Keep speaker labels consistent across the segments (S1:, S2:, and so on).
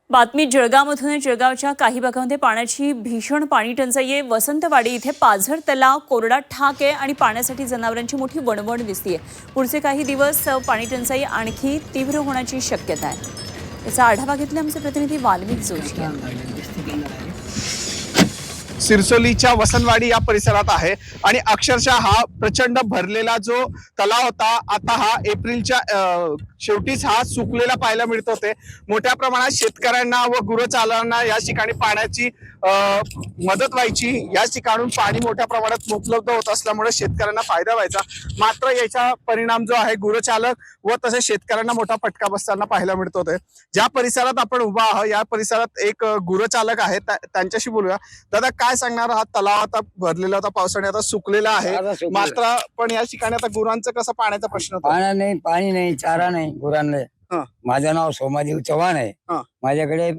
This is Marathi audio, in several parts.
S1: बातमी जळगावमधून आहे। जळगावच्या काही भागांमध्ये पाण्याची भीषण पाणी टंचाई आहे। वसंतवाडी इथे पाझर तलाव कोरडा ठाक आहे आणि पाण्यासाठी जनावरांची मोठी वणवण दिसते। पुढचे काही दिवस पाणी टंचाई आणखी तीव्र होण्याची शक्यता आहे। याचा आढावा घेतला आमचे प्रतिनिधी वाल्मिक जोशी यांनी।
S2: सिरसोलीच्या वसंतवाडी या परिसरात आहे आणि अक्षरशः हा प्रचंड भरलेला जो तलाव होता आता हा एप्रिलच्या शेवटीच हा सुकलेला पाहायला मिळत होते। मोठ्या प्रमाणात शेतकऱ्यांना व गुरंचालकांना या ठिकाणी पाण्याची मदत व्हायची। या ठिकाणून पाणी मोठ्या प्रमाणात उपलब्ध होत असल्यामुळे शेतकऱ्यांना फायदा व्हायचा। मात्र याचा परिणाम जो आहे गुरंचालक व तसेच शेतकऱ्यांना मोठा फटका बसताना पाहायला मिळत होते। ज्या परिसरात आपण उभा आहोत या परिसरात एक गुरंचालक आहे, त्यांच्याशी बोलूया। दादा, काय सांगणार? हा तलाव आता भरलेला होता, पावसाने आता सुकलेला आहे, मात्र पण या ठिकाणी आता गुरांचं कसं पाण्याचा प्रश्न होता?
S3: पाणी नाही, चारा नाही गुरांना। माझं नाव सोमादेव चव्हाण आहे। माझ्याकडे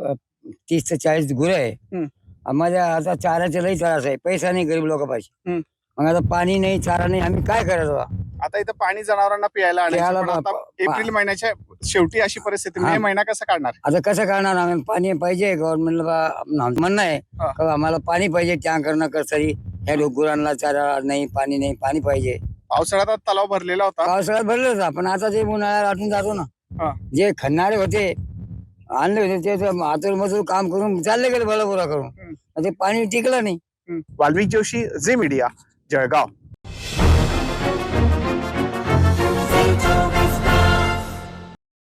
S3: 30 ते 40 गुरं आहे। माझ्या आता चाऱ्याचा लई त्रास आहे, पैसा नाही गरीब लोकांपाशी। मग आता पाणी नाही, चारा नाही, आम्ही काय करायचं?
S2: आता इथं पाणी जनावरांना प्यायला एप्रिल महिन्याच्या शेवटी अशी परिस्थिती, मे महिना कसा काढणार?
S3: आता कसं करणार? आम्ही पाणी पाहिजे, गव्हर्नमेंटला म्हणणं आहे का आम्हाला पाणी पाहिजे, टँकर न कसरी ह्या गुरांना चारा नाही, पाणी नाही, पाणी पाहिजे।
S2: पावसाळ्यात तलाव भरलेला होता,
S3: पावसाळ्यात भरलं होता, पण आता ते उन्हाळ्यात आटून जातो ना। जे खणणारे होते आणले होते ते आतूर मजूर काम करून चालले गेले बरोबर करून, ते पाणी टिकलं नाही।
S2: Valmik Joshi, Zee Media, Jalgaon.